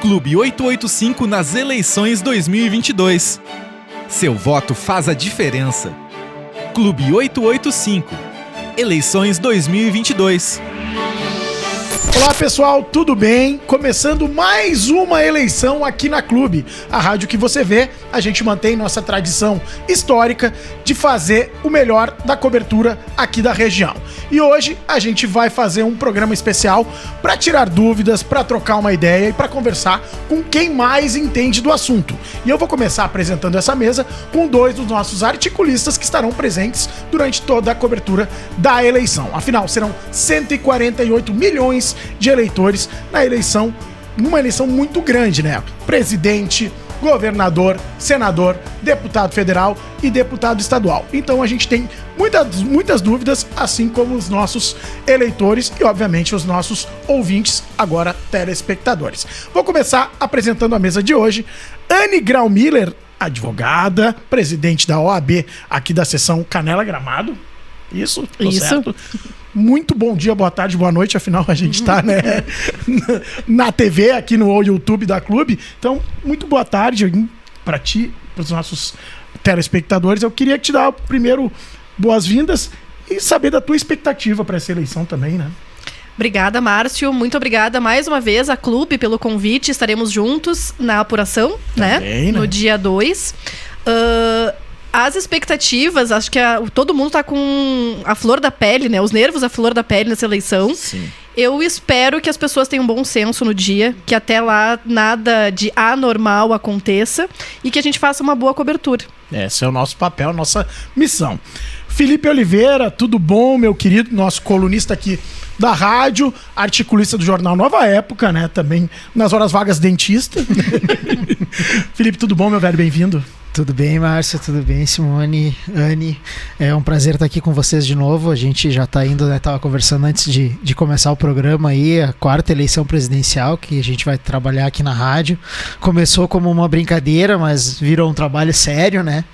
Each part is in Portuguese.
Clube 885 nas eleições 2022. Seu voto faz a diferença. Clube 885. Eleições 2022. Olá pessoal, tudo bem? Começando mais uma eleição aqui na Clube, a rádio que você vê. A gente mantém nossa tradição histórica de fazer o melhor da cobertura aqui da região. E hoje a gente vai fazer um programa especial para tirar dúvidas, para trocar uma ideia e para conversar com quem mais entende do assunto. E eu vou começar apresentando essa mesa com dois dos nossos articulistas que estarão presentes durante toda a cobertura da eleição. Afinal, serão 148 milhões de eleitores na eleição, numa eleição muito grande, né? Presidente, governador, senador, deputado federal e deputado estadual. Então a gente tem muitas dúvidas, assim como os nossos eleitores e, obviamente, os nossos ouvintes, agora telespectadores. Vou começar apresentando a mesa de hoje. Anne Graumiller, advogada, presidente da OAB aqui da seção Canela Gramado. Isso? Certo? Muito bom dia, boa tarde, boa noite. Afinal, a gente tá, né, na TV, aqui no YouTube da Clube. Então, muito boa tarde para ti, para os nossos telespectadores. Eu queria te dar primeiro boas-vindas e saber da tua expectativa para essa eleição também, né? Obrigada, Márcio. Muito obrigada mais uma vez à Clube pelo convite. Estaremos juntos na apuração, também, né? No dia 2. As expectativas, acho que todo mundo tá com a flor da pele, né? Os nervos à flor da pele nessa eleição. Sim. Eu espero que as pessoas tenham bom senso no dia, que até lá nada de anormal aconteça e que a gente faça uma boa cobertura. Esse é o nosso papel, nossa missão. Felipe Oliveira, tudo bom, meu querido? Nosso colunista aqui da rádio, articulista do jornal Nova Época, né? Também nas horas vagas dentista. Felipe, tudo bom, meu velho? Bem-vindo. Tudo bem, Márcio? Tudo bem, Simone, Anne? É um prazer estar aqui com vocês de novo. A gente já está indo, né? Tava conversando antes de começar o programa aí, a 4ª eleição presidencial que a gente vai trabalhar aqui na rádio. Começou como uma brincadeira, mas virou um trabalho sério, né?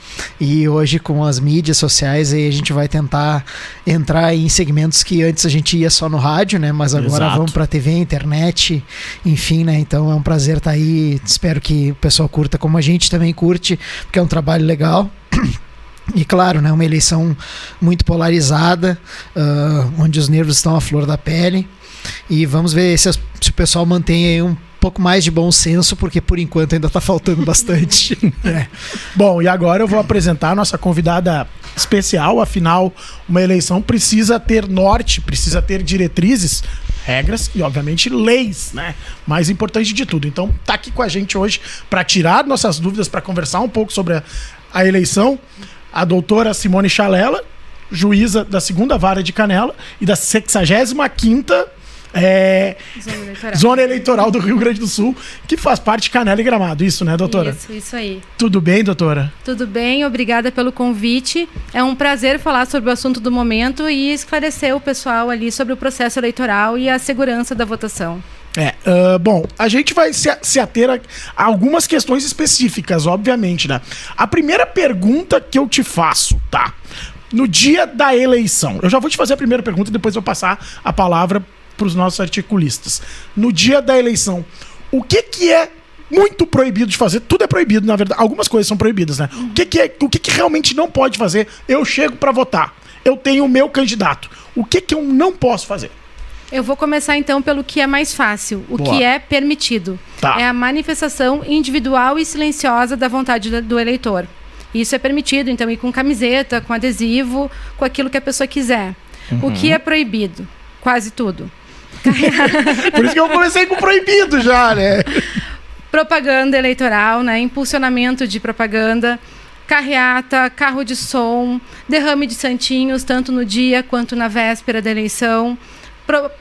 E hoje com as mídias sociais aí a gente vai tentar entrar em segmentos que antes a gente ia só no rádio, né? Mas agora vamos para TV, internet, enfim, né? Então é um prazer estar aí. Espero que o pessoal curta como a gente também curte, porque é um trabalho legal. E claro, né, uma eleição muito polarizada, onde os nervos estão à flor da pele. E vamos ver se o pessoal mantém aí um pouco mais de bom senso, porque por enquanto ainda está faltando bastante. Bom, e agora eu vou apresentar a nossa convidada especial. Afinal, uma eleição precisa ter norte, precisa ter diretrizes, regras e, obviamente, leis, né? Mais importante de tudo. Então, tá aqui com a gente hoje para tirar nossas dúvidas, para conversar um pouco sobre a eleição, a doutora Simone Chalela, juíza da 2ª Vara de Canela e da 65ª Zona Eleitoral do Rio Grande do Sul, que faz parte de Canela e Gramado. Isso, né, doutora? Isso aí. Tudo bem, doutora? Tudo bem, obrigada pelo convite. É um prazer falar sobre o assunto do momento e esclarecer o pessoal ali sobre o processo eleitoral e a segurança da votação. Bom, a gente vai se ater a algumas questões específicas, obviamente, né? A primeira pergunta que eu te faço, tá? No dia da eleição, eu já vou te fazer a primeira pergunta e depois vou passar a palavra para os nossos articulistas. No dia da eleição, o que é muito proibido de fazer? Tudo é proibido, na verdade. Algumas coisas são proibidas, né? O que realmente não pode fazer? Eu chego para votar. Eu tenho o meu candidato. O que eu não posso fazer? Eu vou começar então pelo que é mais fácil, o que é permitido. Tá. É a manifestação individual e silenciosa da vontade do eleitor. Isso é permitido, então, ir com camiseta, com adesivo, com aquilo que a pessoa quiser. O que é proibido? Quase tudo. Por isso que eu comecei com proibido já, né? Propaganda eleitoral, né? Impulsionamento de propaganda, carreata, carro de som, derrame de santinhos, tanto no dia quanto na véspera da eleição.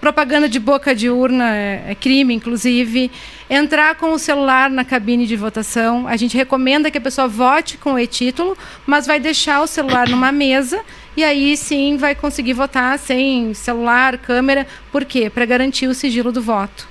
Propaganda de boca de urna é crime, inclusive. Entrar com o celular na cabine de votação. A gente recomenda que a pessoa vote com o e-título, mas vai deixar o celular numa mesa e aí sim vai conseguir votar sem celular, câmera. Por quê? Para garantir o sigilo do voto.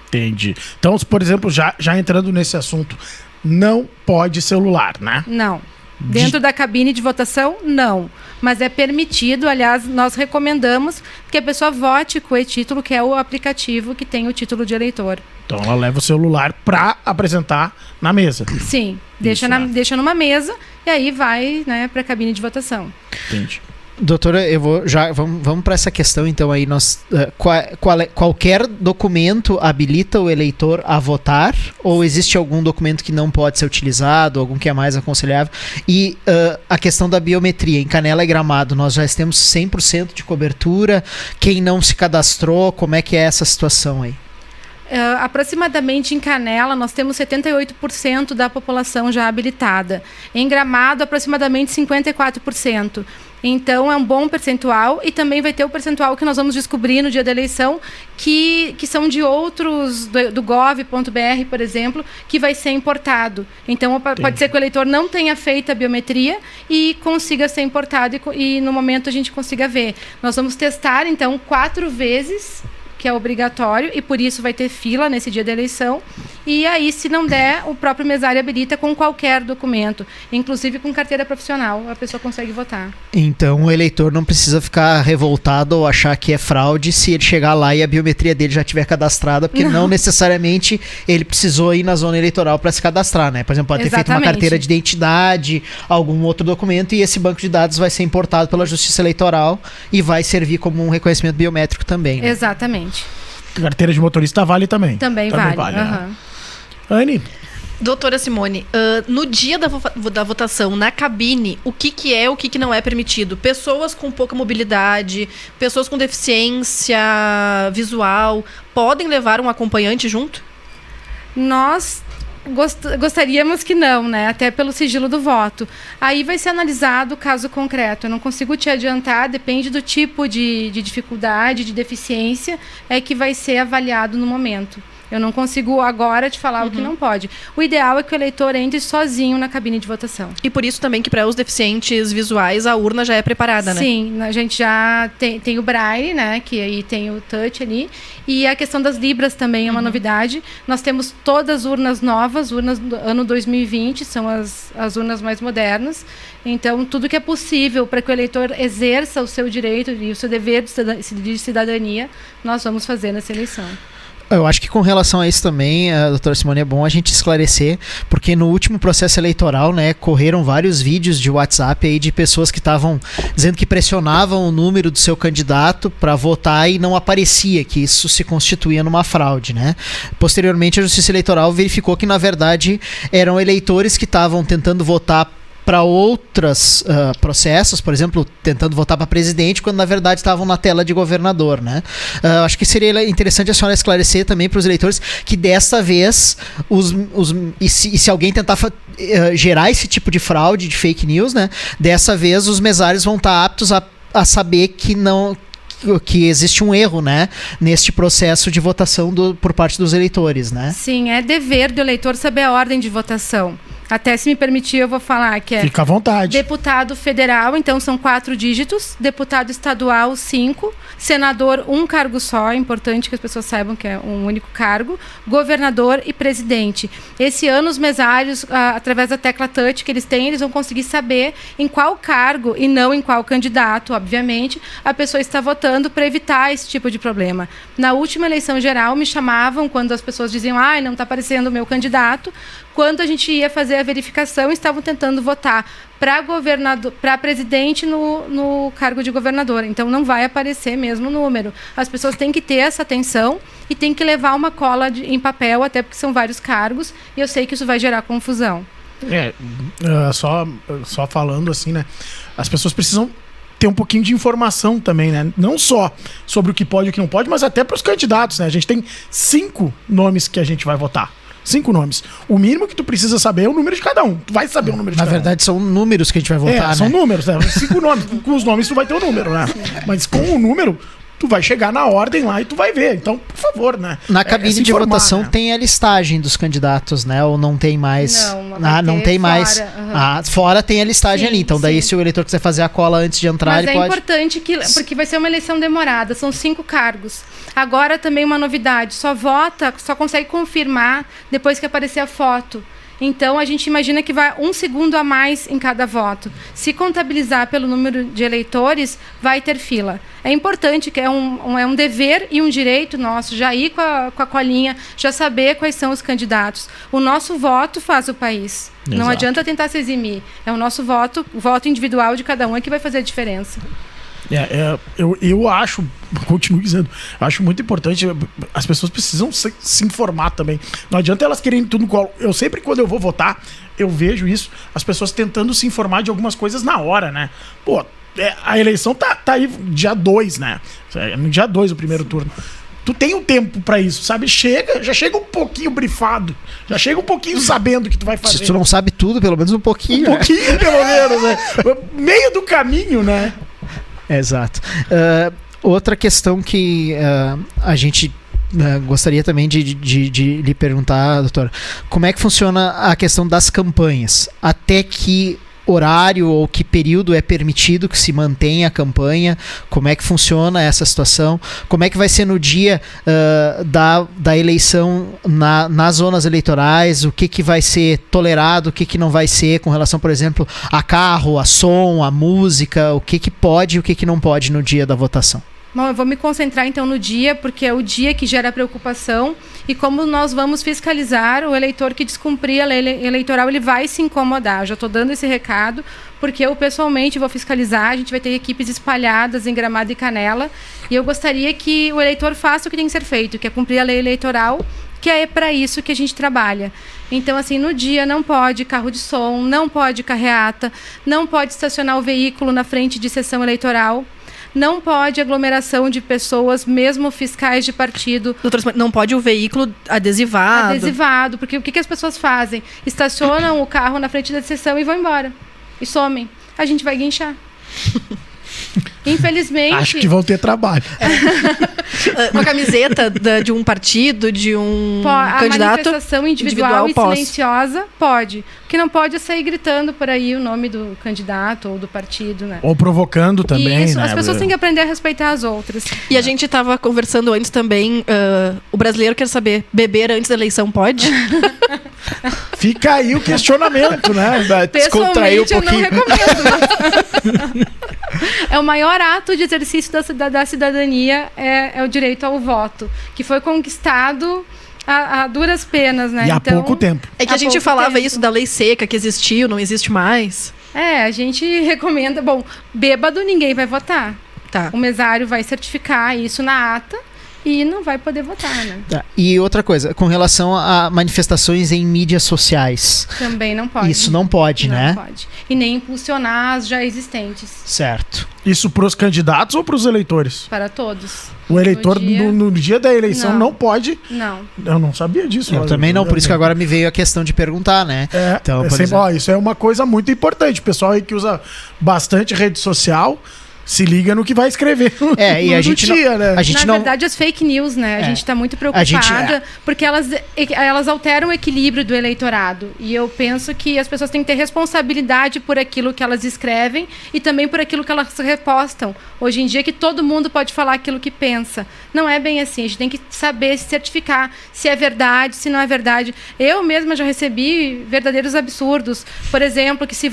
Entendi. Então, por exemplo, já entrando nesse assunto, não pode celular, né? Não. Dentro da cabine de votação, não. Mas é permitido, aliás, nós recomendamos que a pessoa vote com o e-título, que é o aplicativo que tem o título de eleitor. Então ela leva o celular para apresentar na mesa. Sim, deixa numa mesa e aí vai, né, para a cabine de votação. Entendi. Doutora, vamos para essa questão então aí. Qualquer documento habilita o eleitor a votar, ou existe algum documento que não pode ser utilizado, algum que é mais aconselhável? E a questão da biometria, em Canela e Gramado, nós já temos 100% de cobertura? Quem não se cadastrou, como é que é essa situação aí? Aproximadamente em Canela nós temos 78% da população já habilitada. Em Gramado, aproximadamente 54%. Então é um bom percentual, e também vai ter o percentual que nós vamos descobrir no dia da eleição, que são de outros, do gov.br, por exemplo, que vai ser importado. Então pode ser que o eleitor não tenha feito a biometria e consiga ser importado, e no momento a gente consiga ver. Nós vamos testar então 4 vezes, que é obrigatório, e por isso vai ter fila nesse dia da eleição. E aí, se não der, o próprio mesário habilita com qualquer documento, inclusive com carteira profissional, a pessoa consegue votar. Então o eleitor não precisa ficar revoltado ou achar que é fraude se ele chegar lá e a biometria dele já estiver cadastrada, porque não necessariamente ele precisou ir na zona eleitoral para se cadastrar, né? Por exemplo, pode ter feito uma carteira de identidade, algum outro documento, e esse banco de dados vai ser importado pela Justiça Eleitoral e vai servir como um reconhecimento biométrico também, né? Exatamente. Carteira de motorista vale também. Também vale. Né? Anne? Doutora Simone, no dia da votação, na cabine, o que é, o que não é permitido? Pessoas com pouca mobilidade, pessoas com deficiência visual, podem levar um acompanhante junto? Nós gostaríamos que não, né? Até pelo sigilo do voto. Aí vai ser analisado o caso concreto. Eu não consigo te adiantar, depende do tipo de dificuldade, de deficiência, é que vai ser avaliado no momento. Eu não consigo agora te falar o que não pode. O ideal é que o eleitor entre sozinho na cabine de votação. E por isso também que para os deficientes visuais a urna já é preparada, né? Sim, a gente já tem o Braille, né? Que aí tem o touch ali. E a questão das libras também é uma novidade. Nós temos todas as urnas novas, urnas do ano 2020, são as urnas mais modernas. Então, tudo que é possível para que o eleitor exerça o seu direito e o seu dever de cidadania, nós vamos fazer nessa eleição. Eu acho que com relação a isso também, doutora Simone, é bom a gente esclarecer, porque no último processo eleitoral, né, correram vários vídeos de WhatsApp aí de pessoas que estavam dizendo que pressionavam o número do seu candidato para votar e não aparecia, que isso se constituía numa fraude, né? Posteriormente, a Justiça Eleitoral verificou que, na verdade, eram eleitores que estavam tentando votar para outros processos, por exemplo, tentando votar para presidente, quando na verdade estavam na tela de governador, né? Acho que seria interessante a senhora esclarecer também para os eleitores que dessa vez, se alguém tentar gerar esse tipo de fraude, de fake news, né? Dessa vez os mesários vão estar aptos a saber que existe um erro, né, neste processo de votação por parte dos eleitores, né? Sim, é dever do eleitor saber a ordem de votação. Até, se me permitir, eu vou falar que é... Fica à vontade. Deputado federal, então são 4 dígitos. Deputado estadual, 5. Senador, 1 cargo só. É importante que as pessoas saibam que é um único cargo. Governador e presidente. Esse ano, os mesários, através da tecla touch que eles têm, eles vão conseguir saber em qual cargo e não em qual candidato, obviamente, a pessoa está votando, para evitar esse tipo de problema. Na última eleição geral, me chamavam quando as pessoas diziam: não está aparecendo o meu candidato. Quando a gente ia fazer a verificação, estavam tentando votar para presidente no cargo de governador. Então, não vai aparecer mesmo o número. As pessoas têm que ter essa atenção e têm que levar uma cola em papel, até porque são vários cargos, e eu sei que isso vai gerar confusão. Só falando assim, né? As pessoas precisam ter um pouquinho de informação também, né? Não só sobre o que pode e o que não pode, mas até para os candidatos, né? A gente tem 5 nomes que a gente vai votar. 5 nomes. O mínimo que tu precisa saber é o número de cada um. Tu vai saber o número de cada um. Na verdade, são números que a gente vai votar, né? São números, né? 5 nomes. Com os nomes tu vai ter o número, né? Mas com o número, tu vai chegar na ordem lá e tu vai ver. Então, por favor, né? Na cabine de votação, né, tem a listagem dos candidatos, né? Ou não tem mais? Não tem mais. Uhum. Fora tem a listagem ali. Então, daí, se o eleitor quiser fazer a cola antes de entrar, mas ele pode... importante porque vai ser uma eleição demorada. São 5 cargos. Agora, também uma novidade. Só consegue confirmar depois que aparecer a foto. Então, a gente imagina que vai 1 segundo a mais em cada voto. Se contabilizar pelo número de eleitores, vai ter fila. É importante, que é um dever e um direito nosso, já ir com a colinha, já saber quais são os candidatos. O nosso voto faz o país. Exato. Não adianta tentar se eximir. É o nosso voto, o voto individual de cada um é que vai fazer a diferença. Eu acho, continuo dizendo, acho muito importante, as pessoas precisam se informar também. Não adianta elas quererem tudo no colo. Eu sempre, quando eu vou votar, eu vejo isso, as pessoas tentando se informar de algumas coisas na hora, né? Pô, a eleição tá aí dia 2, né? No dia 2 o primeiro turno. Tu tem um tempo pra isso, sabe? Já chega um pouquinho brifado, já chega um pouquinho sabendo o que tu vai fazer. Se tu não sabe tudo, pelo menos um pouquinho. Um pouquinho, pelo menos, né? Meio do caminho, né? Exato. Outra questão que a gente gostaria também de lhe perguntar, doutor, como é que funciona a questão das campanhas? Até que horário ou que período é permitido que se mantenha a campanha? Como é que funciona essa situação? Como é que vai ser no dia da eleição nas zonas eleitorais? O que vai ser tolerado, o que não vai ser com relação, por exemplo, a carro, a som, a música? O que pode e o que não pode no dia da votação? Bom, eu vou me concentrar então no dia, porque é o dia que gera preocupação, e como nós vamos fiscalizar o eleitor que descumprir a lei eleitoral, ele vai se incomodar. Eu já estou dando esse recado, porque eu pessoalmente vou fiscalizar, a gente vai ter equipes espalhadas em Gramado e Canela, e eu gostaria que o eleitor faça o que tem que ser feito, que é cumprir a lei eleitoral, que é para isso que a gente trabalha. Então, assim, no dia não pode carro de som, não pode carreata, não pode estacionar o veículo na frente de sessão eleitoral, não pode aglomeração de pessoas, mesmo fiscais de partido. Doutor, não pode o veículo adesivado? Adesivado, porque o que as pessoas fazem? Estacionam o carro na frente da sessão e vão embora. E somem. A gente vai guinchar. Infelizmente... Acho que vão ter trabalho. Uma camiseta de um partido, de um candidato... A manifestação individual e silenciosa pode. O que não pode é sair gritando por aí o nome do candidato ou do partido, né? Ou provocando também, isso, né? As pessoas têm que aprender a respeitar as outras. E a gente estava conversando antes também, o brasileiro quer saber, beber antes da eleição pode? Fica aí o questionamento, né? Descontrair um pouquinho. Eu não recomendo. É o maior ato de exercício da cidadania, é o direito ao voto, que foi conquistado a duras penas, né? E há pouco tempo. É que a gente falava isso da lei seca, que existiu, não existe mais. A gente recomenda... Bom, bêbado ninguém vai votar. Tá. O mesário vai certificar isso na ata e não vai poder votar, né? Tá. E outra coisa, com relação a manifestações em mídias sociais. Também não pode. Isso não pode, né? Não pode. E nem impulsionar as já existentes. Certo. Isso para os candidatos ou para os eleitores? Para todos. O eleitor no dia da eleição não pode? Não. Eu não sabia disso. Eu também não, por isso que agora me veio a questão de perguntar, né? Então, isso é uma coisa muito importante. O pessoal aí que usa bastante rede social... Se liga no que vai escrever. E a gente dia, né? Na verdade, as fake news, né? A gente está muito preocupada porque elas alteram o equilíbrio do eleitorado. E eu penso que as pessoas têm que ter responsabilidade por aquilo que elas escrevem e também por aquilo que elas repostam. Hoje em dia, que todo mundo pode falar aquilo que pensa. Não é bem assim. A gente tem que saber se certificar se é verdade, se não é verdade. Eu mesma já recebi verdadeiros absurdos. Por exemplo, que se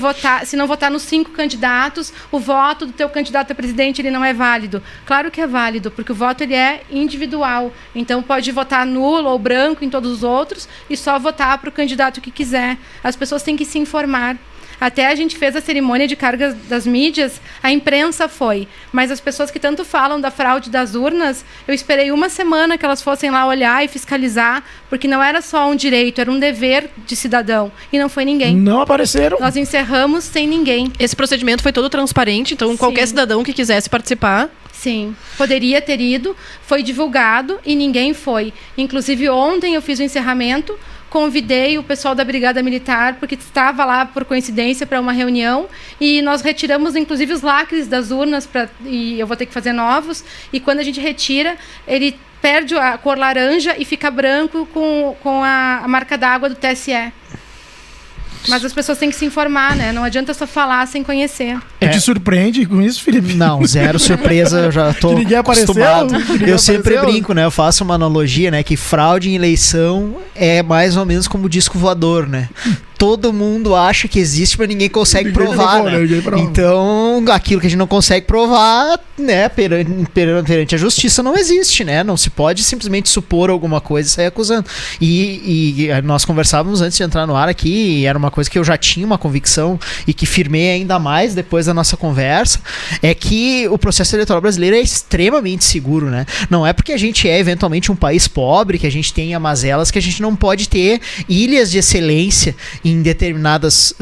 não votar nos 5 candidatos, o voto do teu candidato a presidente ele não é válido. Claro que é válido, porque o voto ele é individual. Então pode votar nulo ou branco em todos os outros e só votar para o candidato que quiser. As pessoas têm que se informar. Até a gente fez a cerimônia de cargas das mídias, a imprensa foi. Mas as pessoas que tanto falam da fraude das urnas, eu esperei 1 semana que elas fossem lá olhar e fiscalizar, porque não era só um direito, era um dever de cidadão. E não foi ninguém. Não apareceram. Nós encerramos sem ninguém. Esse procedimento foi todo transparente, então qualquer cidadão que quisesse participar... Sim, poderia ter ido, foi divulgado e ninguém foi. Inclusive ontem eu fiz o encerramento, convidei o pessoal da Brigada Militar, porque estava lá por coincidência para uma reunião, e nós retiramos inclusive os lacres das urnas, e eu vou ter que fazer novos, e quando a gente retira, ele perde a cor laranja e fica branco com a marca d'água do TSE. Mas as pessoas têm que se informar, né? Não adianta só falar sem conhecer. Te surpreende com isso, Felipe? Não, zero surpresa, eu já tô ninguém apareceu? acostumado. Ninguém Eu sempre apareceu? brinco, né? Eu faço uma analogia, né? Que fraude em eleição é mais ou menos como disco voador, né? Todo mundo acha que existe, mas ninguém consegue provar, provou, né? ninguém prova. Então, aquilo que a gente não consegue provar, né, perante a justiça não existe, né? Não se pode simplesmente supor alguma coisa e sair acusando. E nós conversávamos antes de entrar no ar aqui, e era uma coisa que eu já tinha uma convicção e que firmei ainda mais depois da nossa conversa, é que o processo eleitoral brasileiro é extremamente seguro, né? Não é porque a gente é eventualmente um país pobre, que a gente tenha mazelas, que a gente não pode ter ilhas de excelência em determinadas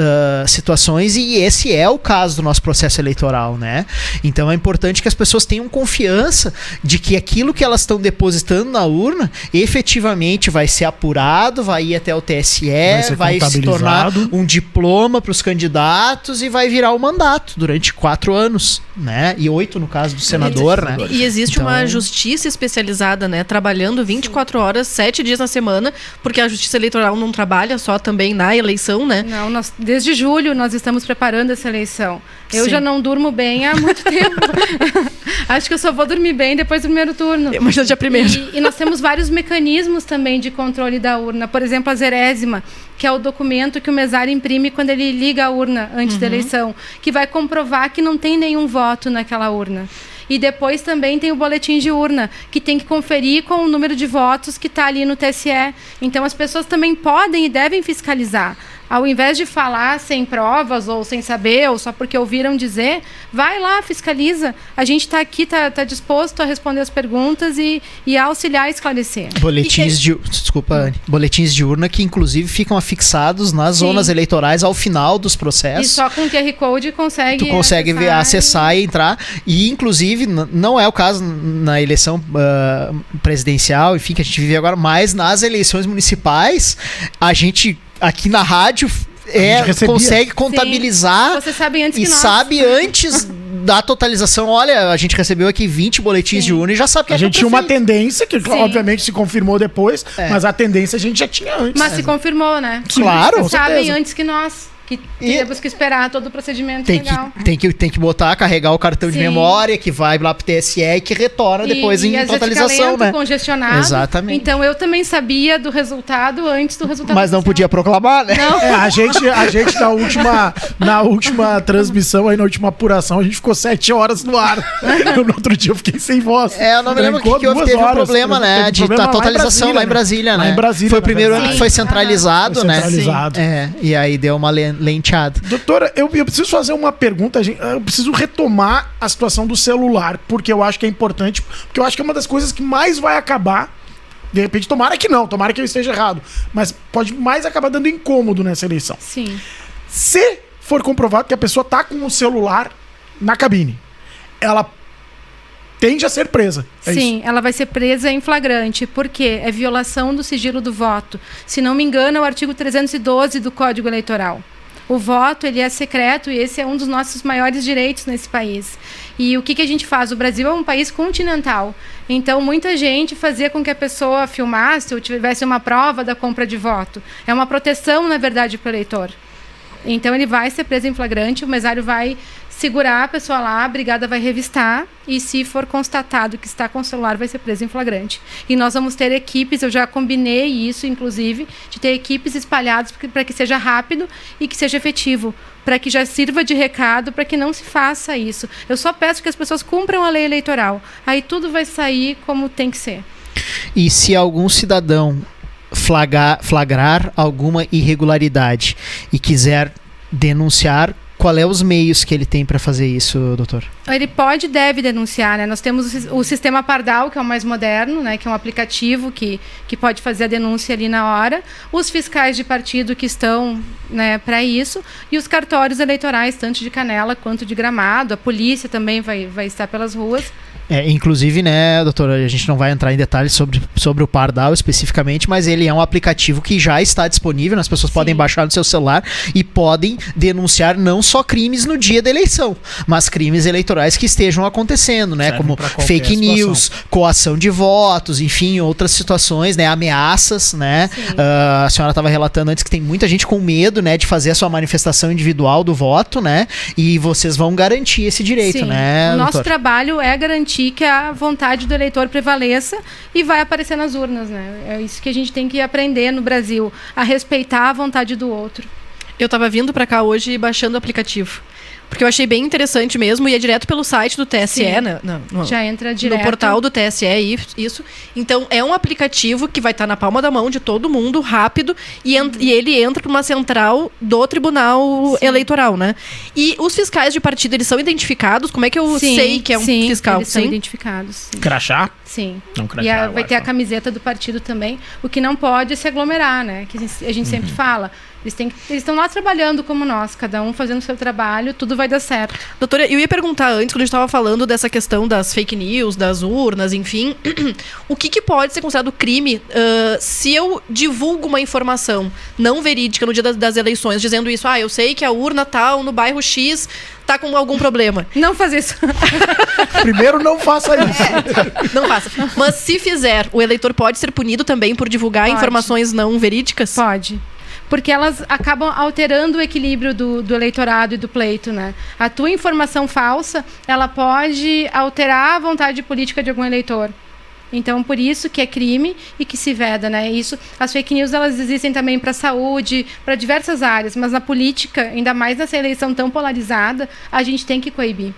situações, e esse é o caso do nosso processo eleitoral, né? Então é importante que as pessoas tenham confiança de que aquilo que elas estão depositando na urna efetivamente vai ser apurado, vai ir até o TSE, vai se tornar um diploma para os candidatos e vai virar o mandato durante 4 anos, né? E 8 no caso do senador, né? E existe uma justiça especializada, né? Trabalhando 24 horas, 7 dias na semana, porque a justiça eleitoral não trabalha só também na eleição, né? Não, desde julho nós estamos preparando essa eleição. Eu já não durmo bem há muito tempo. Acho que eu só vou dormir bem depois do primeiro turno. Mas no dia primeiro. E nós temos vários mecanismos também de controle da urna. Por exemplo, a zerésima, que é o documento que o mesário imprime quando ele liga a urna antes da eleição, que vai comprovar que não tem nenhum voto naquela urna. E depois também tem o boletim de urna, que tem que conferir com o número de votos que está ali no TSE. Então as pessoas também podem e devem fiscalizar. Ao invés de falar sem provas ou sem saber, ou só porque ouviram dizer, vai lá, fiscaliza. A gente está aqui, está disposto a responder as perguntas e a auxiliar a esclarecer. Desculpa, Anne. Boletins de urna que inclusive ficam afixados nas zonas eleitorais ao final dos processos. E só com o QR Code tu consegue acessar e entrar. E inclusive, não é o caso na eleição presidencial, enfim, que a gente vive agora, mas nas eleições municipais, a gente aqui na rádio consegue contabilizar. Você sabe antes que nós. Sabe antes da totalização. Olha, a gente recebeu aqui 20 boletins de urna e já sabe que a gente tinha uma tendência, que obviamente se confirmou depois, mas a tendência a gente já tinha antes. Mas se confirmou, né? Claro. Vocês sabem antes que nós. Que temos que esperar todo o procedimento legal. Tem que botar, carregar o cartão de memória, que vai lá pro TSE e que retorna depois em totalização, lento, né? Congestionado. Exatamente. Então eu também sabia do resultado antes do resultado. Mas não podia proclamar, né? Não. A gente na última transmissão, aí na última apuração, a gente ficou 7 horas no ar. No outro dia eu fiquei sem voz. Eu não me lembro que houve, teve um problema, né? Da totalização lá em Brasília, né? Lá em Brasília, foi o primeiro ano que foi centralizado, né? Centralizado. E aí deu uma lenteada. Doutora, eu preciso fazer uma pergunta. Eu preciso retomar a situação do celular, porque eu acho que é importante, porque eu acho que é uma das coisas que mais vai acabar. De repente, tomara que não, tomara que eu esteja errado, mas pode mais acabar dando incômodo nessa eleição. Sim. Se for comprovado que a pessoa tá com o celular na cabine, ela tende a ser presa. Sim, ela vai ser presa em flagrante, porque é violação do sigilo do voto. Se não me engano, é o artigo 312 do Código Eleitoral. O voto, ele é secreto e esse é um dos nossos maiores direitos nesse país. E o que a gente faz? O Brasil é um país continental. Então, muita gente fazia com que a pessoa filmasse ou tivesse uma prova da compra de voto. É uma proteção, na verdade, para o eleitor. Então, ele vai ser preso em flagrante, o mesário vai segurar a pessoa lá, a brigada vai revistar e se for constatado que está com o celular, vai ser preso em flagrante. E nós vamos ter equipes, eu já combinei isso, inclusive, de ter equipes espalhadas para que seja rápido e que seja efetivo, para que já sirva de recado, para que não se faça isso. Eu só peço que as pessoas cumpram a lei eleitoral. Aí tudo vai sair como tem que ser. E se algum cidadão flagrar alguma irregularidade e quiser denunciar, qual é os meios que ele tem para fazer isso, doutor? Ele pode e deve denunciar, né? Nós temos o sistema Pardal, que é o mais moderno, né? Que é um aplicativo que pode fazer a denúncia ali na hora. Os fiscais de partido que estão, né, para isso. E os cartórios eleitorais, tanto de Canela quanto de Gramado. A polícia também vai estar pelas ruas Inclusive, né, doutor, a gente não vai entrar em detalhes sobre o Pardal especificamente, mas ele é um aplicativo que já está disponível, as pessoas podem baixar no seu celular e podem denunciar não só crimes no dia da eleição, mas crimes eleitorais que estejam acontecendo, né, como fake news, coação de votos, enfim, outras situações, né, ameaças, né, a senhora estava relatando antes que tem muita gente com medo, né, de fazer a sua manifestação individual do voto, né, e vocês vão garantir esse direito, né, o nosso doutor? trabalho é garantir que a vontade do eleitor prevaleça e vai aparecer nas urnas, né? É isso que a gente tem que aprender no Brasil, a respeitar a vontade do outro. Eu tava vindo pra cá hoje baixando o aplicativo. Porque eu achei bem interessante mesmo, e é direto pelo site do TSE, né? Já entra direto. No portal do TSE, isso. Então, é um aplicativo que vai estar na palma da mão de todo mundo, rápido, e ele entra para uma central do Tribunal Eleitoral, né? E os fiscais de partido, eles são identificados? Como é que eu sei que é um fiscal? Eles são identificados. Sim. Crachá? Sim. Não, crachá, e vai ter a camiseta do partido também. O que não pode é se aglomerar, né? Que a gente sempre fala. Eles estão lá trabalhando como nós, cada um fazendo o seu trabalho, tudo vai dar certo. Doutora, eu ia perguntar antes, quando a gente estava falando dessa questão das fake news, das urnas, enfim, o que pode ser considerado crime se eu divulgo uma informação não verídica no dia das eleições, dizendo isso, eu sei que a urna tal no bairro X tá com algum problema. Não fazer isso. Primeiro, não faça isso. Não faça. Mas se fizer, o eleitor pode ser punido também por divulgar informações não verídicas? Pode. Porque elas acabam alterando o equilíbrio do eleitorado e do pleito, né? A tua informação falsa, ela pode alterar a vontade política de algum eleitor. Então, por isso que é crime e que se veda, né? Isso, as fake news, elas existem também para a saúde, para diversas áreas, mas na política, ainda mais nessa eleição tão polarizada, a gente tem que coibir.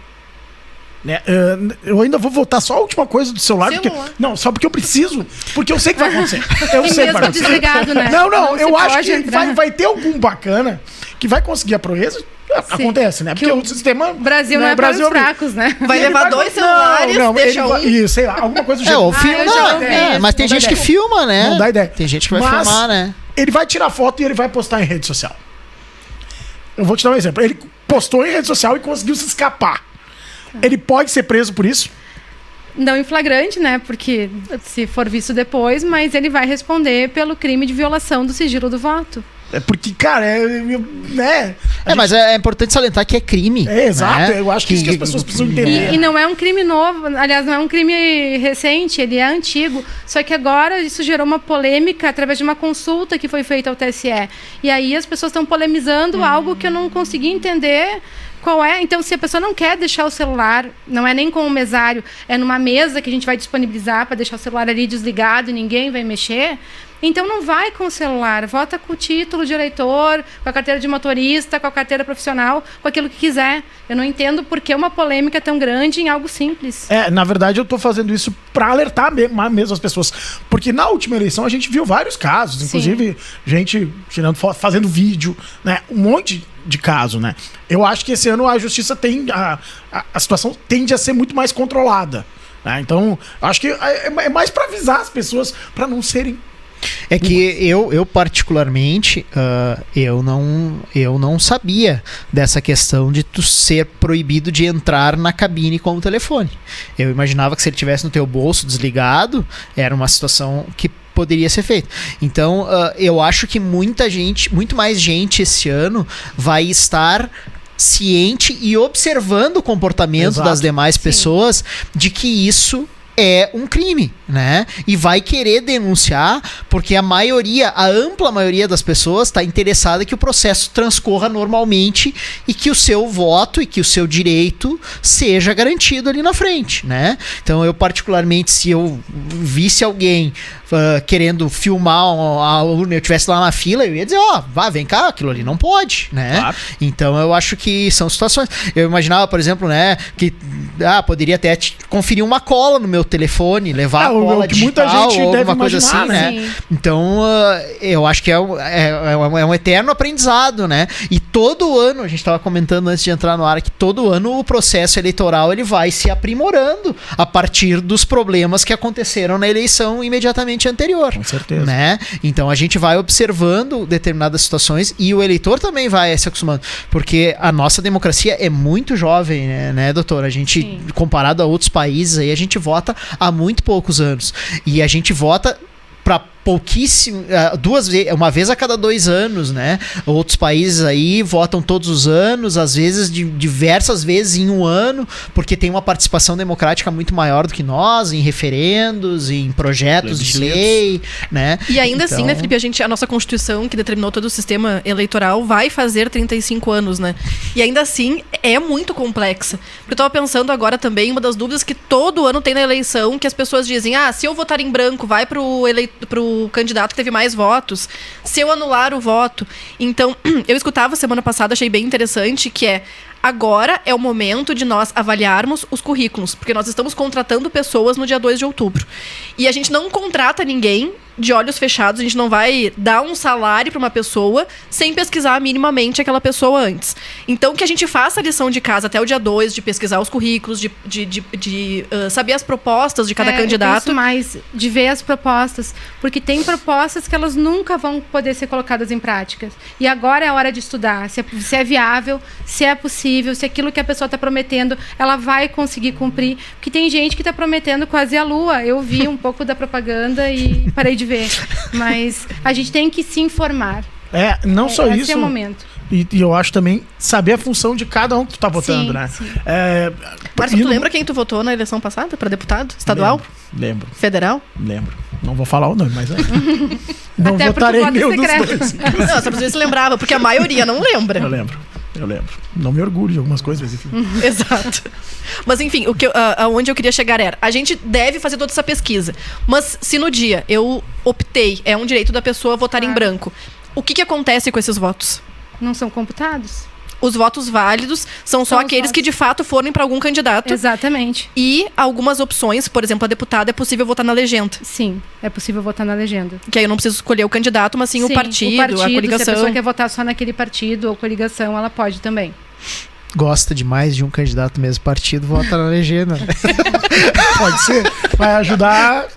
Eu ainda vou voltar só a última coisa do celular. Não, só porque eu preciso, porque eu sei que vai acontecer. Eu sei que vai acontecer. Desligado, né? Não, eu acho que vai ter algum bacana que vai conseguir a proeza. Acontece, né? Porque o sistema. Brasil não é para os fracos, né? Vai levar 2 celulares, deixa um. Isso, sei lá, alguma coisa do jeito. O filme mas tem gente que filma, né? Não dá ideia. Tem gente que vai filmar, né? Ele vai tirar foto e ele vai postar em rede social. Eu vou te dar um exemplo. Ele postou em rede social e conseguiu se escapar. Ele pode ser preso por isso? Não em flagrante, né? Porque se for visto depois, mas ele vai responder pelo crime de violação do sigilo do voto. Porque, cara, né? Mas é importante salientar que é crime. Exato. Né? Eu acho que isso que as pessoas precisam entender. E não é um crime novo, aliás, não é um crime recente, ele é antigo. Só que agora isso gerou uma polêmica através de uma consulta que foi feita ao TSE. E aí as pessoas estão polemizando algo que eu não consegui entender qual é. Então, se a pessoa não quer deixar o celular, não é nem com o mesário, é numa mesa que a gente vai disponibilizar para deixar o celular ali desligado e ninguém vai mexer. Então não vai com o celular, vota com o título de eleitor, com a carteira de motorista, com a carteira profissional, com aquilo que quiser. Eu não entendo por que uma polêmica tão grande em algo simples. Na verdade eu tô fazendo isso para alertar mesmo as pessoas. Porque na última eleição a gente viu vários casos, inclusive gente tirando foto, fazendo vídeo, né? Um monte de caso, né? Eu acho que esse ano a justiça a situação tende a ser muito mais controlada. Né? Então, acho que é mais para avisar as pessoas para não serem. É que eu particularmente, eu não sabia dessa questão de tu ser proibido de entrar na cabine com o telefone. Eu imaginava que se ele tivesse no teu bolso desligado, era uma situação que poderia ser feita. Então, eu acho que muito mais gente esse ano vai estar ciente e observando o comportamento das demais pessoas de que isso é um crime, né? E vai querer denunciar porque a ampla maioria das pessoas está interessada que o processo transcorra normalmente e que o seu voto e que o seu direito seja garantido ali na frente, né? Então eu particularmente, se eu visse alguém querendo filmar a urna, eu estivesse lá na fila, eu ia dizer, vem cá, aquilo ali não pode, né? Claro. Então eu acho que são situações. Eu imaginava, por exemplo, né, que poderia até conferir uma cola no meu telefone, levar a cola digital, muita gente ou alguma coisa assim, né? Sim. Então eu acho que é um eterno aprendizado, né? E todo ano, a gente estava comentando antes de entrar no ar, que todo ano o processo eleitoral ele vai se aprimorando a partir dos problemas que aconteceram na eleição imediatamente presidente anterior. Com certeza. Né? Então a gente vai observando determinadas situações e o eleitor também vai se acostumando, porque a nossa democracia é muito jovem, né, doutor? A gente, Sim. comparado a outros países, aí a gente vota há muito poucos anos. E a gente vota para pouquíssimo, uma vez a cada 2 anos, né? Outros países aí votam todos os anos, às vezes diversas vezes em um ano, porque tem uma participação democrática muito maior do que nós, em referendos, em projetos de lei, né? E ainda assim, né, Felipe, a nossa Constituição, que determinou todo o sistema eleitoral, vai fazer 35 anos, né? E ainda assim, é muito complexa. Porque eu tava pensando agora também, uma das dúvidas que todo ano tem na eleição, que as pessoas dizem, se eu votar em branco, vai pro candidato que teve mais votos, se eu anular o voto. Então, eu escutava semana passada, achei bem interessante, que agora é o momento de nós avaliarmos os currículos, porque nós estamos contratando pessoas no dia 2 de outubro. E a gente não contrata ninguém de olhos fechados, a gente não vai dar um salário para uma pessoa sem pesquisar minimamente aquela pessoa antes. Então, que a gente faça a lição de casa até o dia 2, de pesquisar os currículos, de saber as propostas de cada candidato. Mais de ver as propostas, porque tem propostas que elas nunca vão poder ser colocadas em práticas. E agora é a hora de estudar, se é viável, se é possível, se aquilo que a pessoa está prometendo, ela vai conseguir cumprir. Porque tem gente que está prometendo quase a lua. Eu vi um pouco da propaganda e parei de ver. Mas a gente tem que se informar. Não só isso. Esse é o momento. E eu acho também saber a função de cada um que tu tá votando, né? Sim. Marcos, tu lembra quem tu votou na eleição passada para deputado? Estadual? Lembro. Federal? Lembro. Não vou falar o nome, mas não Até votarei porque nenhum dos secreto. dois. Não, só pra ver se lembrava, porque a maioria não lembra. Eu lembro. Não me orgulho de algumas coisas, mas enfim. Exato. Mas enfim, aonde eu queria chegar era, a gente deve fazer toda essa pesquisa. Mas se no dia eu optei, é um direito da pessoa votar em branco, o que acontece com esses votos? Não são computados? Os votos válidos são só aqueles que de fato forem para algum candidato. Exatamente. E algumas opções, por exemplo, a deputada, é possível votar na legenda. Sim, é possível votar na legenda. Que aí eu não preciso escolher o candidato, mas sim o partido, a coligação. Se a pessoa quer votar só naquele partido ou coligação, ela pode também. Gosta de mais de um candidato do mesmo partido, vota na legenda. Pode ser. Vai ajudar.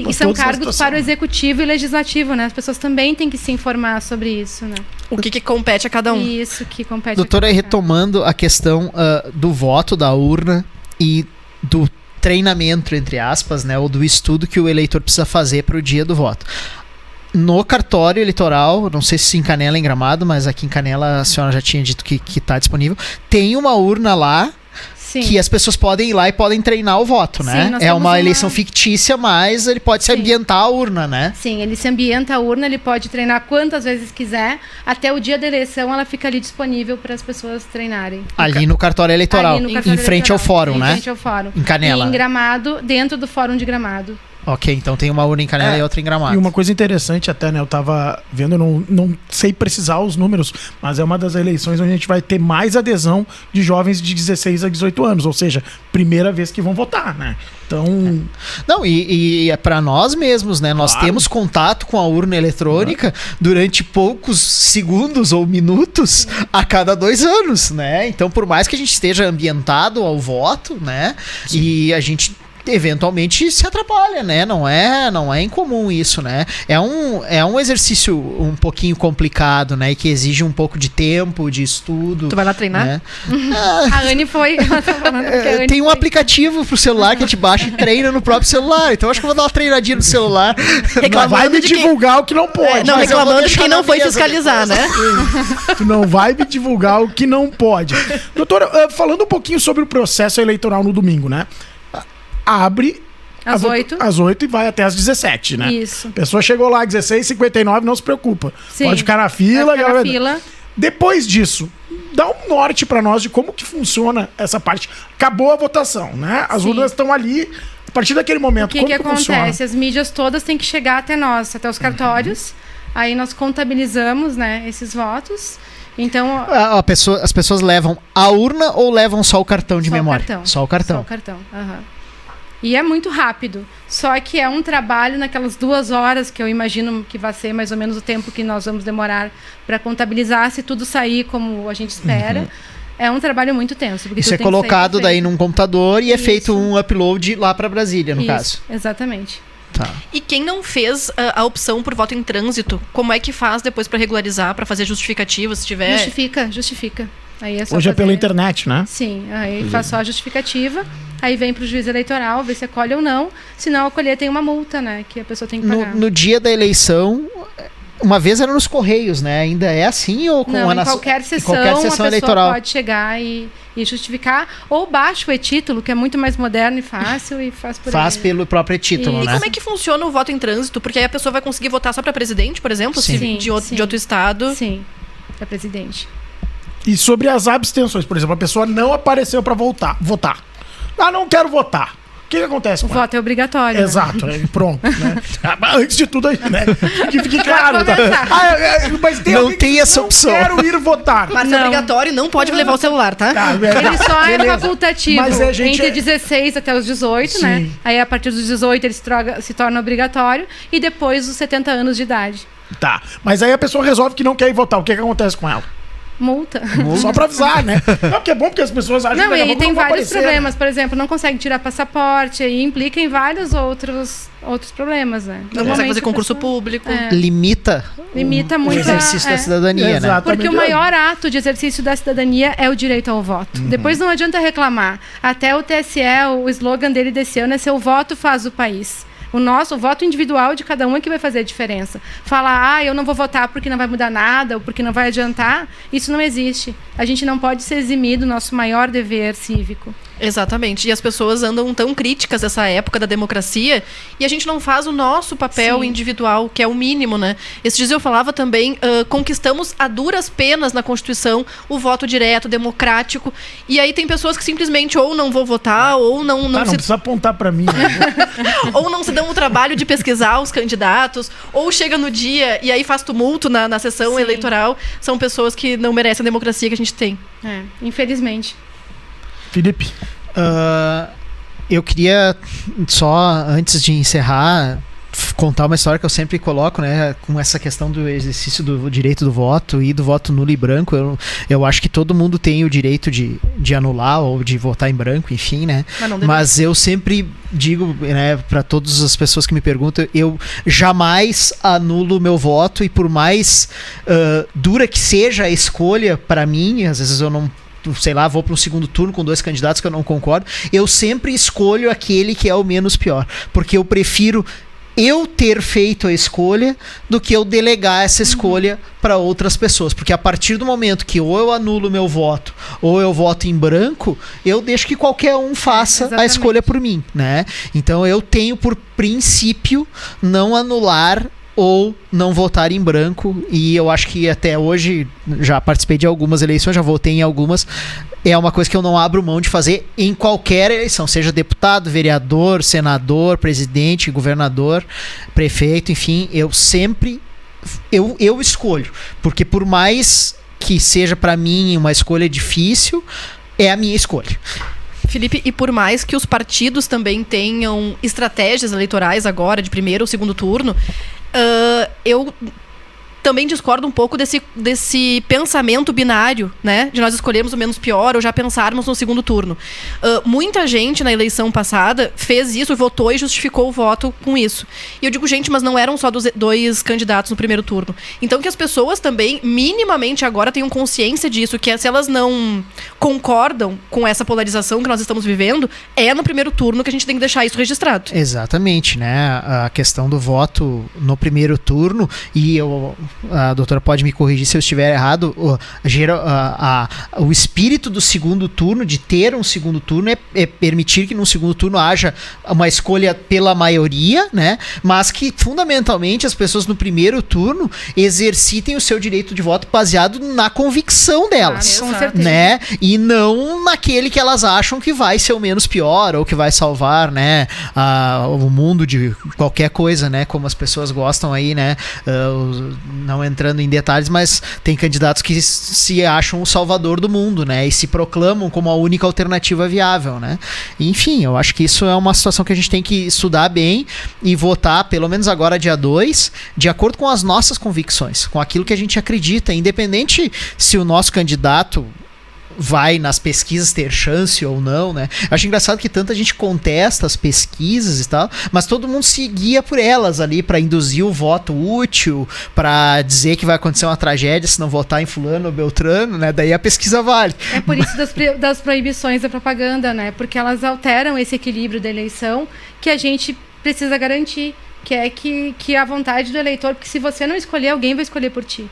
E são cargos para o executivo e legislativo, né? As pessoas também têm que se informar sobre isso, né? O que compete a cada um. Isso que compete Doutora, a cada um. retomando a questão do voto, da urna e do treinamento, entre aspas, né? Ou do estudo que o eleitor precisa fazer para o dia do voto. No cartório eleitoral, não sei se em Canela, em Gramado, mas aqui em Canela a senhora já tinha dito que está disponível, tem uma urna lá. Sim. Que as pessoas podem ir lá e podem treinar o voto, né? Sim, é uma eleição fictícia, mas ele pode se ambientar a urna, né? Sim, ele se ambienta a urna, ele pode treinar quantas vezes quiser. Até o dia da eleição, ela fica ali disponível para as pessoas treinarem. Ali no cartório eleitoral, em frente ao fórum, né? Em frente ao fórum. Em Canela. E em Gramado, dentro do fórum de Gramado. Ok, então tem uma urna em Canela e outra em Gramado. E uma coisa interessante até, né? Eu tava vendo, eu não sei precisar os números, mas é uma das eleições onde a gente vai ter mais adesão de jovens de 16 a 18 anos, ou seja, primeira vez que vão votar, né? Então... Não, e é para nós mesmos, né? Nós temos contato com a urna eletrônica durante poucos segundos ou minutos a cada 2 anos, né? Então, por mais que a gente esteja ambientado ao voto, né? Sim. E a gente eventualmente se atrapalha, né? Não é incomum isso, né? É um exercício um pouquinho complicado, né? E que exige um pouco de tempo, de estudo. Tu vai lá treinar? Né? A Anne foi. Tem um aplicativo pro celular que a gente baixa e treina no próprio celular. Então acho que eu vou dar uma treinadinha no celular. Não vai me divulgar o que não pode. Não, reclamando de quem não foi fiscalizar, né? Tu não vai me divulgar o que não pode. Doutora, falando um pouquinho sobre o processo eleitoral no domingo, né? Abre às 8. Às 8 e vai até às 17, né? Isso. A pessoa chegou lá às 16h59, não se preocupa. Sim. Pode ficar na fila. Vai ficar na fila. Depois disso, dá um norte pra nós de como que funciona essa parte. Acabou a votação, né? As urnas estão ali. A partir daquele momento, como que acontece? Funciona? As mídias todas têm que chegar até nós, até os cartórios. Aí nós contabilizamos, né, esses votos. Então, as pessoas levam a urna ou levam só o cartão de memória? Só o cartão. Só o cartão. E é muito rápido. Só que é um trabalho naquelas 2 horas, que eu imagino que vai ser mais ou menos o tempo que nós vamos demorar para contabilizar, se tudo sair como a gente espera. É um trabalho muito tenso. Isso é colocado daí num computador e é feito um upload lá para Brasília, no caso. Exatamente. Tá. E quem não fez a opção por voto em trânsito, como é que faz depois para regularizar, para fazer justificativa, se tiver... Justifica. Aí é só Hoje é fazer... pela internet, né? Sim, aí faz só a justificativa, aí vem pro juiz eleitoral, ver se acolhe ou não, se não acolher tem uma multa, né, que a pessoa tem que pagar. No dia da eleição, uma vez era nos Correios, né? Ainda é assim ou com não, a em qualquer sessão, a pessoa eleitoral pode chegar e justificar, ou baixa o e-título, que é muito mais moderno e fácil, e faz por Faz aí. pelo próprio e-título, E né? como é que funciona o voto em trânsito? Porque aí a pessoa vai conseguir votar só para presidente, por exemplo, Sim. se de outro estado. Sim, para presidente. E sobre as abstenções, por exemplo, a pessoa não apareceu pra votar. Ah, não quero votar. O que acontece O com ela? voto é obrigatório. Exato, pronto, né? Antes de tudo, né? Que fique claro, tá? começar. Mas tem Não alguém tem que essa não opção. quero ir votar. Mas é obrigatório, não pode levar o celular, tá? Ele só é Beleza. facultativo Mas a gente entre 16 até os 18, né? Sim. Aí a partir dos 18 ele se torna obrigatório e depois dos 70 anos de idade. Tá, mas aí a pessoa resolve que não quer ir votar. O que acontece com ela? Multa. Só pra avisar, né? Não, porque é bom porque as pessoas acham Não, que daqui a e aí pouco tem não vai vários aparecer, problemas. Por exemplo, não consegue tirar passaporte, aí implica em vários outros problemas, né? Não consegue fazer a concurso pessoa- público. É. Limita Limita o muito exercício a- da cidadania, né? Exato. Porque o Exatamente. maior ato de exercício da cidadania é o direito ao voto. Depois não adianta reclamar. Até o TSE, o slogan dele desse ano é "Seu voto faz o país". O voto individual de cada um é que vai fazer a diferença. Falar, eu não vou votar porque não vai mudar nada ou porque não vai adiantar, isso não existe. A gente não pode se eximir do nosso maior dever cívico. Exatamente. E as pessoas andam tão críticas dessa época da democracia e a gente não faz o nosso papel Sim. individual, que é o mínimo, né? Esses dias eu falava também, conquistamos a duras penas na Constituição o voto direto, democrático. E aí tem pessoas que simplesmente ou não vão votar ou não Não precisa apontar pra mim. Né? ou não se dão o trabalho de pesquisar os candidatos, ou chega no dia e aí faz tumulto na sessão Sim. eleitoral. São pessoas que não merecem a democracia que a gente tem. Infelizmente. Felipe. Eu queria só, antes de encerrar, contar uma história que eu sempre coloco, né, com essa questão do exercício do direito do voto e do voto nulo e branco. Eu acho que todo mundo tem o direito de anular ou de votar em branco, enfim, né? Mas eu sempre digo, né, para todas as pessoas que me perguntam, eu jamais anulo o meu voto, e por mais dura que seja a escolha para mim, às vezes eu não, sei lá, vou para um segundo turno com 2 candidatos que eu não concordo, eu sempre escolho aquele que é o menos pior, porque eu prefiro eu ter feito a escolha do que eu delegar essa escolha para outras pessoas, porque a partir do momento que ou eu anulo meu voto ou eu voto em branco, eu deixo que qualquer um faça a Exatamente. escolha por mim, né? Então eu tenho por princípio não anular ou não votar em branco, e eu acho que até hoje já participei de algumas eleições, já votei em algumas. É uma coisa que eu não abro mão de fazer em qualquer eleição, seja deputado, vereador, senador, presidente, governador, prefeito, enfim, eu sempre eu escolho, porque por mais que seja para mim uma escolha difícil, é a minha escolha. Felipe, e por mais que os partidos também tenham estratégias eleitorais agora, de primeiro ou segundo turno, eu também discordo um pouco desse pensamento binário, né? De nós escolhermos o menos pior ou já pensarmos no segundo turno. Muita gente na eleição passada fez isso, votou e justificou o voto com isso. E eu digo, gente, mas não eram só 2 candidatos no primeiro turno. Então que as pessoas também, minimamente agora, tenham consciência disso, que se elas não concordam com essa polarização que nós estamos vivendo, é no primeiro turno que a gente tem que deixar isso registrado. Exatamente, né? A questão do voto no primeiro turno, e a doutora pode me corrigir se eu estiver errado, o espírito do segundo turno, de ter um segundo turno, é permitir que no segundo turno haja uma escolha pela maioria, né? Mas que fundamentalmente as pessoas no primeiro turno exercitem o seu direito de voto baseado na convicção delas, Com certeza. né? E não naquele que elas acham que vai ser o menos pior ou que vai salvar, né, o mundo de qualquer coisa, né? Como as pessoas gostam aí, né? Não entrando em detalhes, mas tem candidatos que se acham o salvador do mundo, né? E se proclamam como a única alternativa viável, né? Enfim, eu acho que isso é uma situação que a gente tem que estudar bem e votar, pelo menos agora dia 2, de acordo com as nossas convicções, com aquilo que a gente acredita, independente se o nosso candidato vai nas pesquisas ter chance ou não, né? Eu acho engraçado que tanta gente contesta as pesquisas e tal, mas todo mundo se guia por elas ali para induzir o voto útil, para dizer que vai acontecer uma tragédia se não votar em fulano ou beltrano, né? Daí a pesquisa vale. É por isso das proibições da propaganda, né? Porque elas alteram esse equilíbrio da eleição que a gente precisa garantir, que é que a vontade do eleitor, porque se você não escolher, alguém vai escolher por ti.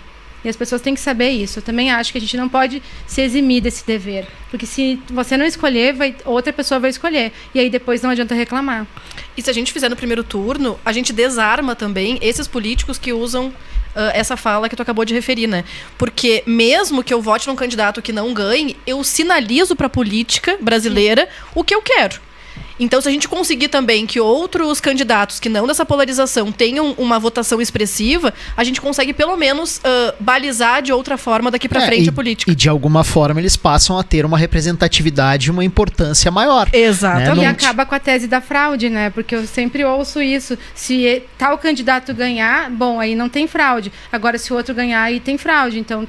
E as pessoas têm que saber isso. Eu também acho que a gente não pode se eximir desse dever. Porque se você não escolher, outra pessoa vai escolher. E aí depois não adianta reclamar. E se a gente fizer no primeiro turno, a gente desarma também esses políticos que usam essa fala que tu acabou de referir, né? Porque mesmo que eu vote num candidato que não ganhe, eu sinalizo para a política brasileira o que eu quero. Então, se a gente conseguir também que outros candidatos que não dessa polarização tenham uma votação expressiva, a gente consegue pelo menos balizar de outra forma daqui pra frente a política. E de alguma forma eles passam a ter uma representatividade e uma importância maior. Exatamente. Né? E acaba com a tese da fraude, né? Porque eu sempre ouço isso. Se tal candidato ganhar, bom, aí não tem fraude. Agora, se o outro ganhar, aí tem fraude. Então,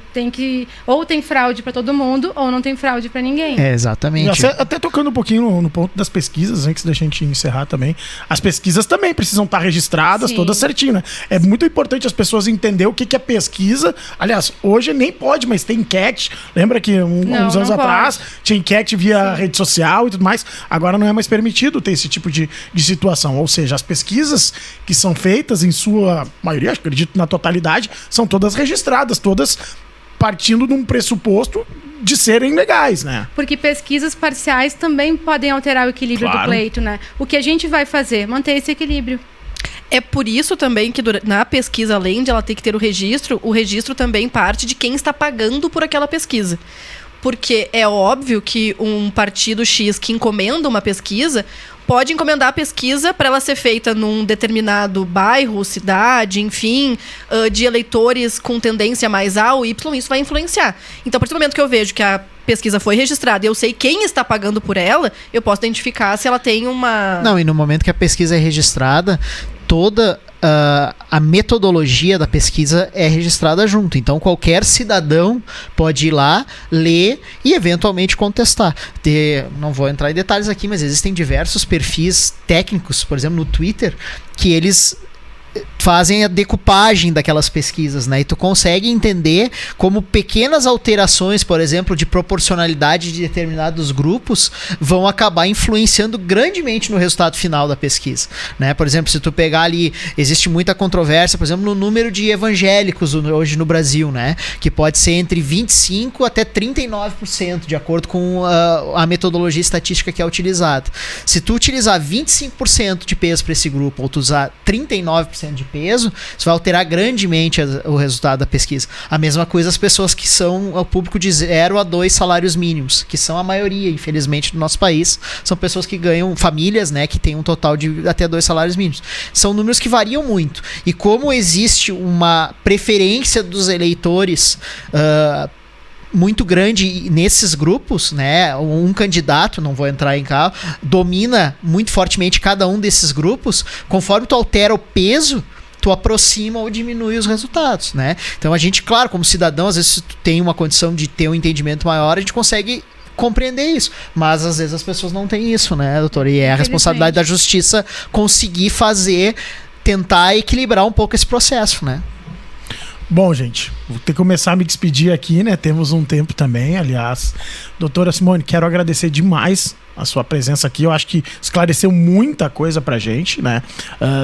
ou tem fraude pra todo mundo, ou não tem fraude pra ninguém. Exatamente. Até tocando um pouquinho no ponto das pesquisas, antes da gente encerrar também, as pesquisas também precisam estar registradas, todas certinho, né? É muito importante as pessoas entenderem o que é pesquisa. Aliás, hoje nem pode, mas tem enquete. Lembra que uns anos atrás tinha enquete via rede social e tudo mais. Agora não é mais permitido ter esse tipo de situação. Ou seja, as pesquisas que são feitas, em sua maioria, acredito na totalidade, são todas registradas, todas partindo de um pressuposto de serem legais, né? Porque pesquisas parciais também podem alterar o equilíbrio do pleito, né? O que a gente vai fazer? Manter esse equilíbrio. É por isso também que na pesquisa, além de ela ter que ter o registro também parte de quem está pagando por aquela pesquisa. Porque é óbvio que um partido X que encomenda uma pesquisa pode encomendar a pesquisa para ela ser feita num determinado bairro, cidade, enfim, de eleitores com tendência mais A ou Y, isso vai influenciar. Então, a partir do momento que eu vejo que a pesquisa foi registrada e eu sei quem está pagando por ela, eu posso identificar se ela tem uma... Não, e no momento que a pesquisa é registrada, toda a metodologia da pesquisa é registrada junto. Então, qualquer cidadão pode ir lá, ler e eventualmente contestar. Não vou entrar em detalhes aqui, mas existem diversos perfis técnicos, por exemplo, no Twitter, que eles fazem a decupagem daquelas pesquisas, né? E tu consegue entender como pequenas alterações, por exemplo, de proporcionalidade de determinados grupos vão acabar influenciando grandemente no resultado final da pesquisa, né? Por exemplo, se tu pegar ali, existe muita controvérsia, por exemplo, no número de evangélicos hoje no Brasil, né? Que pode ser entre 25% até 39%, de acordo com a metodologia estatística que é utilizada. Se tu utilizar 25% de peso para esse grupo, ou tu usar 39% de peso, isso vai alterar grandemente o resultado da pesquisa. A mesma coisa as pessoas que são o público de 0 a 2 salários mínimos, que são a maioria, infelizmente, do nosso país. São pessoas que ganham, famílias, né, que têm um total de até 2 salários mínimos. São números que variam muito. E como existe uma preferência dos eleitores muito grande nesses grupos, né? Um candidato, não vou entrar em carro, domina muito fortemente cada um desses grupos. Conforme tu altera o peso, tu aproxima ou diminui os resultados, né? Então a gente, claro, como cidadão, às vezes se tu tem uma condição de ter um entendimento maior, a gente consegue compreender isso, mas às vezes as pessoas não têm isso, né, doutor? E é a responsabilidade da justiça conseguir tentar equilibrar um pouco esse processo, né? Bom, gente, vou ter que começar a me despedir aqui, né? Temos um tempo também, aliás. Doutora Simone, quero agradecer demais a sua presença aqui. Eu acho que esclareceu muita coisa pra gente, né?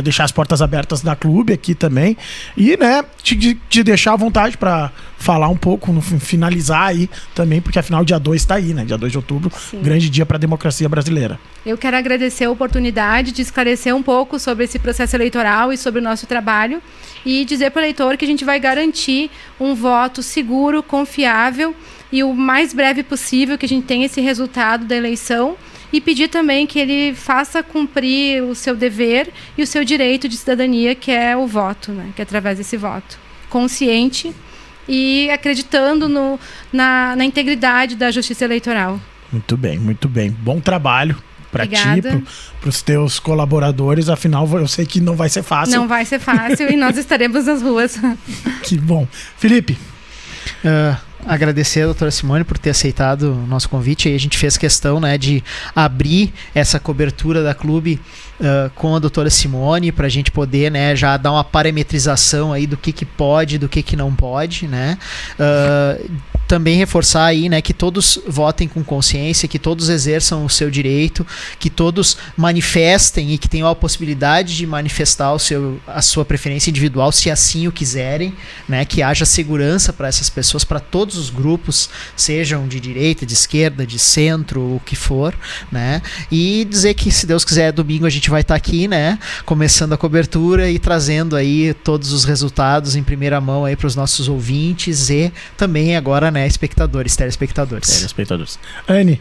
Deixar as portas abertas da clube aqui também. E, né, te deixar à vontade pra falar um pouco, finalizar aí também, porque afinal dia 2 tá aí, né? Dia 2 de outubro, grande dia pra democracia brasileira. Eu quero agradecer a oportunidade de esclarecer um pouco sobre esse processo eleitoral e sobre o nosso trabalho e dizer para o eleitor que a gente vai garantir um voto seguro, confiável e o mais breve possível que a gente tenha esse resultado da eleição e pedir também que ele faça cumprir o seu dever e o seu direito de cidadania, que é o voto, né? Que é através desse voto consciente e acreditando na integridade da justiça eleitoral. Muito bem, muito bem. Bom trabalho para ti, para os teus colaboradores. Afinal, eu sei que não vai ser fácil. Não vai ser fácil e nós estaremos nas ruas. Que bom. Felipe. agradecer a doutora Simone por ter aceitado o nosso convite. E a gente fez questão, né, de abrir essa cobertura da clube com a doutora Simone, para a gente poder, né, já dar uma parametrização aí do que pode, do que não pode, né? Também reforçar aí, né, que todos votem com consciência, que todos exerçam o seu direito, que todos manifestem e que tenham a possibilidade de manifestar a sua preferência individual, se assim o quiserem, né, que haja segurança para essas pessoas, para todos os grupos, sejam de direita, de esquerda, de centro, o que for, né, e dizer que, se Deus quiser, domingo a gente vai estar aqui, né, começando a cobertura e trazendo aí todos os resultados em primeira mão aí para os nossos ouvintes e também agora, né, telespectadores. Anne.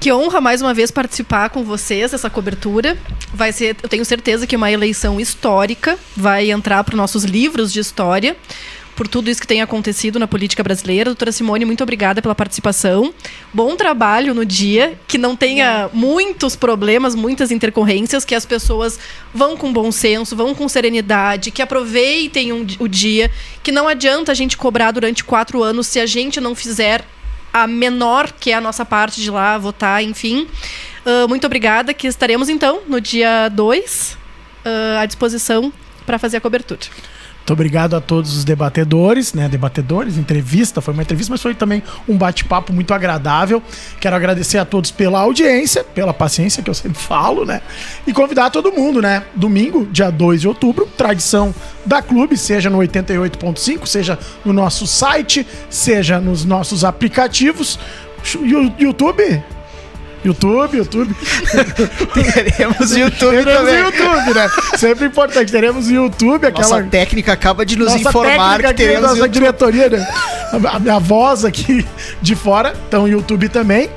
Que honra mais uma vez participar com vocês dessa cobertura. Vai ser, eu tenho certeza que uma eleição histórica, vai entrar para os nossos livros de história, por tudo isso que tem acontecido na política brasileira. Doutora Simone, muito obrigada pela participação. Bom trabalho no dia, que não tenha muitos problemas, muitas intercorrências, que as pessoas vão com bom senso, vão com serenidade, que aproveitem o dia, que não adianta a gente cobrar durante 4 anos se a gente não fizer a menor, que é a nossa parte de ir lá votar, enfim. Muito obrigada, que estaremos então no dia 2 à disposição para fazer a cobertura. Muito obrigado a todos os debatedores, né? Entrevista, foi uma entrevista, mas foi também um bate-papo muito agradável. Quero agradecer a todos pela audiência, pela paciência que eu sempre falo, né? E convidar todo mundo, né? Domingo, dia 2 de outubro, tradição da clube, seja no 88.5, seja no nosso site, seja nos nossos aplicativos. YouTube. Teremos YouTube também. YouTube, né? Sempre importante. Teremos YouTube. Nossa técnica acaba de nos informar que teremos nossa YouTube. Diretoria, né? A minha voz aqui de fora. Então, YouTube também.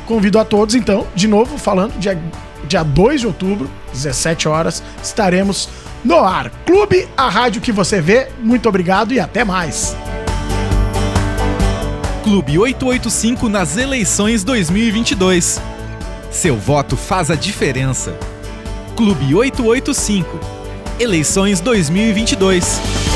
Convido a todos, então, de novo, falando, dia 2 de outubro, 17 horas, estaremos no ar. Clube, a rádio que você vê. Muito obrigado e até mais. Clube 885 nas eleições 2022. Seu voto faz a diferença. Clube 885. Eleições 2022.